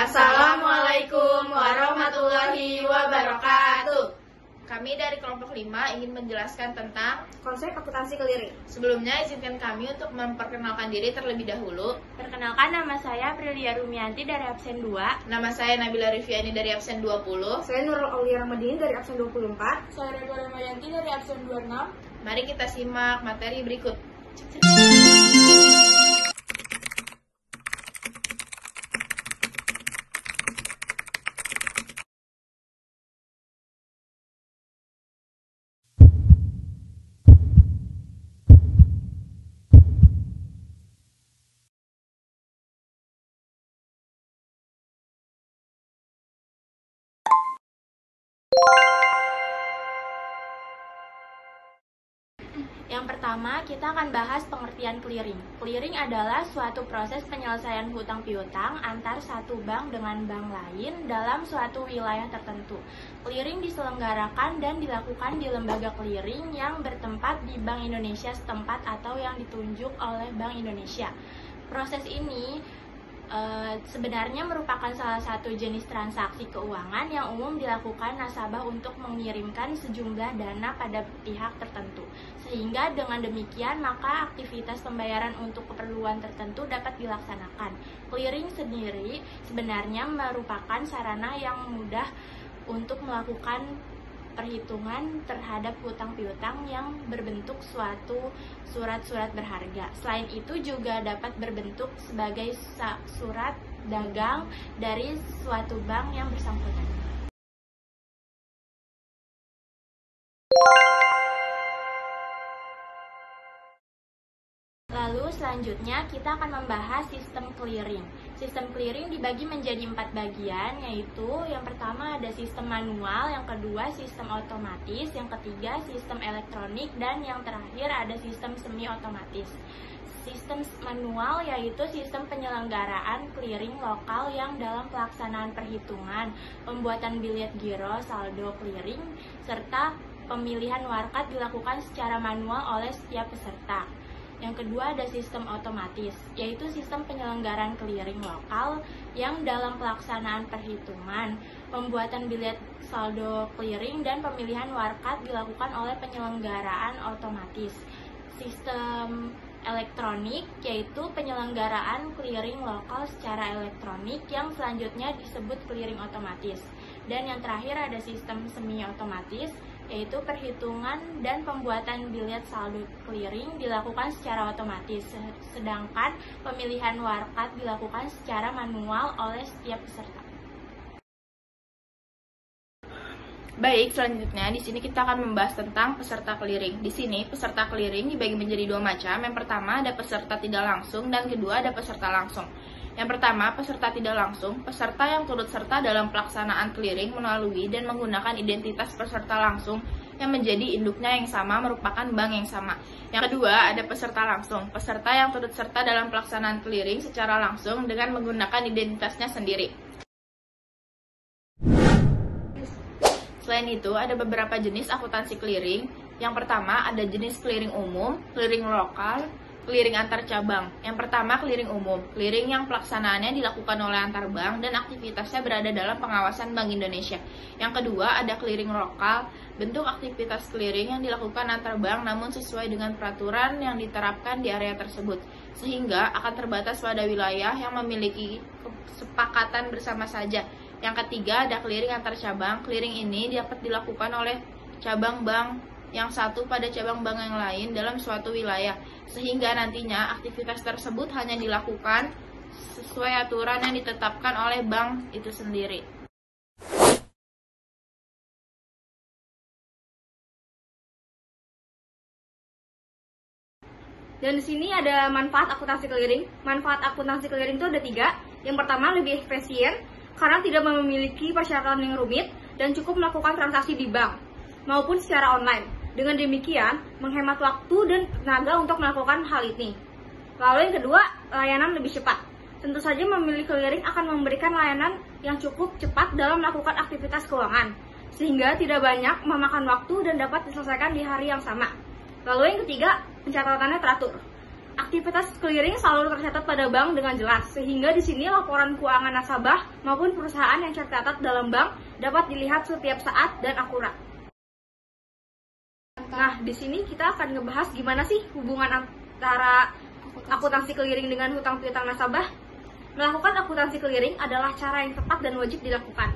Assalamualaikum warahmatullahi wabarakatuh. Kami dari kelompok 5 ingin menjelaskan tentang konsep akuntansi keliring. Sebelumnya izinkan kami untuk memperkenalkan diri terlebih dahulu. Perkenalkan, nama saya Prilia Rumianti dari absen 2. Nama saya Nabila Rifiani dari absen 20. Saya Nurul Aulia Ramadini dari absen 24. Saya Redwa Ramayanti dari absen 26. Mari kita simak materi berikut. Yang pertama, kita akan bahas pengertian clearing. Clearing adalah suatu proses penyelesaian hutang piutang antar satu bank dengan bank lain dalam suatu wilayah tertentu. Clearing diselenggarakan dan dilakukan di lembaga clearing yang bertempat di Bank Indonesia setempat atau yang ditunjuk oleh Bank Indonesia. Proses ini sebenarnya merupakan salah satu jenis transaksi keuangan yang umum dilakukan nasabah untuk mengirimkan sejumlah dana pada pihak tertentu. Sehingga dengan demikian maka aktivitas pembayaran untuk keperluan tertentu dapat dilaksanakan. Clearing sendiri sebenarnya merupakan sarana yang mudah untuk melakukan perhitungan terhadap hutang piutang yang berbentuk suatu surat-surat berharga. Selain itu juga dapat berbentuk sebagai surat dagang dari suatu bank yang bersangkutan. Lalu selanjutnya kita akan membahas sistem clearing. Sistem clearing dibagi menjadi 4 bagian, yaitu yang pertama ada sistem manual, yang kedua sistem otomatis, yang ketiga sistem elektronik, dan yang terakhir ada sistem semi otomatis. Sistem manual yaitu sistem penyelenggaraan clearing lokal yang dalam pelaksanaan perhitungan, pembuatan bilet giro, saldo clearing, serta pemilihan warkat dilakukan secara manual oleh setiap peserta. Yang kedua ada sistem otomatis, yaitu sistem penyelenggaraan clearing lokal yang dalam pelaksanaan perhitungan, pembuatan bilet saldo clearing, dan pemilihan warkat dilakukan oleh penyelenggaraan otomatis. Sistem elektronik yaitu penyelenggaraan clearing lokal secara elektronik yang selanjutnya disebut clearing otomatis. Dan yang terakhir ada sistem semi otomatis, yaitu perhitungan dan pembuatan bilet saldo clearing dilakukan secara otomatis, sedangkan pemilihan warkat dilakukan secara manual oleh setiap peserta. Baik, selanjutnya di sini kita akan membahas tentang peserta clearing. Di sini peserta clearing dibagi menjadi 2 macam. Yang pertama ada peserta tidak langsung dan kedua ada peserta langsung. Yang pertama, peserta tidak langsung, peserta yang turut serta dalam pelaksanaan clearing melalui dan menggunakan identitas peserta langsung yang menjadi induknya yang sama merupakan bank yang sama. Yang kedua, ada peserta langsung, peserta yang turut serta dalam pelaksanaan clearing secara langsung dengan menggunakan identitasnya sendiri. Selain itu, ada beberapa jenis akuntansi clearing. Yang pertama, ada jenis clearing umum, clearing lokal, clearing antar cabang. Yang pertama, clearing umum, clearing yang pelaksanaannya dilakukan oleh antar bank dan aktivitasnya berada dalam pengawasan Bank Indonesia. Yang kedua, ada clearing lokal, bentuk aktivitas clearing yang dilakukan antar bank namun sesuai dengan peraturan yang diterapkan di area tersebut, sehingga akan terbatas pada wilayah yang memiliki kesepakatan bersama saja. Yang ketiga, ada clearing antar cabang. Clearing ini dapat dilakukan oleh cabang bank yang satu pada cabang bank yang lain dalam suatu wilayah, sehingga nantinya aktivitas tersebut hanya dilakukan sesuai aturan yang ditetapkan oleh bank itu sendiri. Dan di sini ada manfaat akuntansi clearing. Manfaat akuntansi clearing itu ada 3. Yang pertama, lebih efisien karena tidak memiliki persyaratan yang rumit dan cukup melakukan transaksi di bank maupun secara online. Dengan demikian, menghemat waktu dan tenaga untuk melakukan hal ini. Lalu yang kedua, layanan lebih cepat. Tentu saja memilih clearing akan memberikan layanan yang cukup cepat dalam melakukan aktivitas keuangan, sehingga tidak banyak memakan waktu dan dapat diselesaikan di hari yang sama. Lalu yang ketiga, pencatatannya teratur. Aktivitas clearing selalu tercatat pada bank dengan jelas, sehingga di sini laporan keuangan nasabah maupun perusahaan yang tercatat dalam bank dapat dilihat setiap saat dan akurat. Nah, di sini kita akan ngebahas gimana sih hubungan antara akuntansi clearing dengan hutang piutang nasabah. Melakukan akuntansi clearing adalah cara yang tepat dan wajib dilakukan,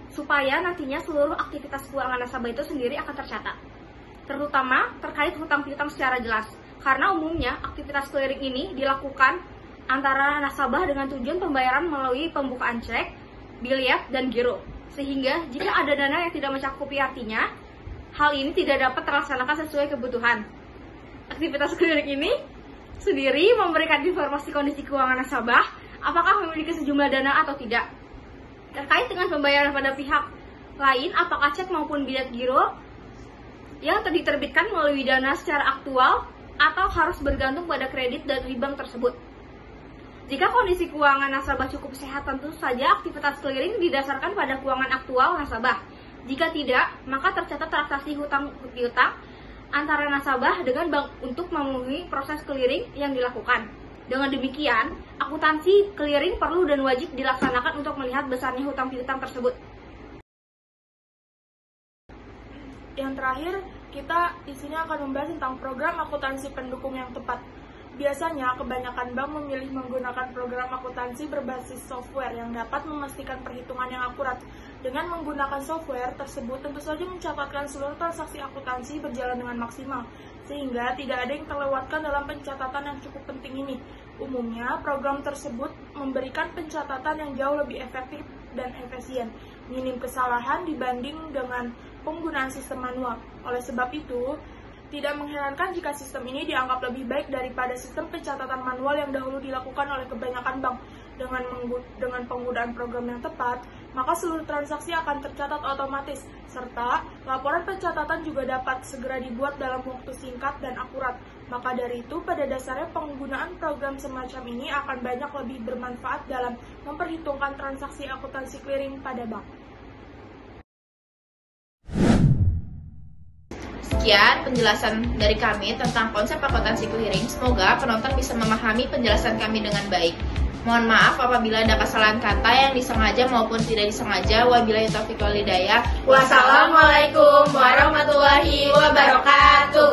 supaya nantinya seluruh aktivitas keuangan nasabah itu sendiri akan tercatat, terutama terkait hutang piutang secara jelas. Karena umumnya aktivitas clearing ini dilakukan antara nasabah dengan tujuan pembayaran melalui pembukaan cek, biliet, dan giro. Sehingga jika ada dana yang tidak mencakupi artinya, hal ini tidak dapat terlaksanakan sesuai kebutuhan. Aktivitas clearing ini sendiri memberikan informasi kondisi keuangan nasabah, apakah memiliki sejumlah dana atau tidak. Terkait dengan pembayaran pada pihak lain, apakah cek maupun biliet giro yang diterbitkan melalui dana secara aktual atau harus bergantung pada kredit dari bank tersebut. Jika kondisi keuangan nasabah cukup sehat, tentu saja aktivitas clearing didasarkan pada keuangan aktual nasabah. Jika tidak, maka tercatat transaksi hutang piutang antara nasabah dengan bank untuk memenuhi proses clearing yang dilakukan. Dengan demikian, akuntansi clearing perlu dan wajib dilaksanakan untuk melihat besarnya hutang piutang tersebut. Yang terakhir, kita di sini akan membahas tentang program akuntansi pendukung yang tepat. Biasanya, kebanyakan bank memilih menggunakan program akuntansi berbasis software yang dapat memastikan perhitungan yang akurat. Dengan menggunakan software tersebut, tentu saja mencatatkan seluruh transaksi akuntansi berjalan dengan maksimal, sehingga tidak ada yang terlewatkan dalam pencatatan yang cukup penting ini. Umumnya, program tersebut memberikan pencatatan yang jauh lebih efektif dan efisien, minim kesalahan dibanding dengan penggunaan sistem manual. Oleh sebab itu, tidak mengherankan jika sistem ini dianggap lebih baik daripada sistem pencatatan manual yang dahulu dilakukan oleh kebanyakan bank. Dengan penggunaan program yang tepat, maka seluruh transaksi akan tercatat otomatis, serta laporan pencatatan juga dapat segera dibuat dalam waktu singkat dan akurat. Maka dari itu, pada dasarnya penggunaan program semacam ini akan banyak lebih bermanfaat dalam memperhitungkan transaksi akuntansi clearing pada bank. Sekian penjelasan dari kami tentang konsep akuntansi clearing. Semoga penonton bisa memahami penjelasan kami dengan baik. Mohon maaf apabila ada kesalahan kata yang disengaja maupun tidak disengaja. Wabillahi taufiq wal hidayah. Wassalamualaikum warahmatullahi wabarakatuh.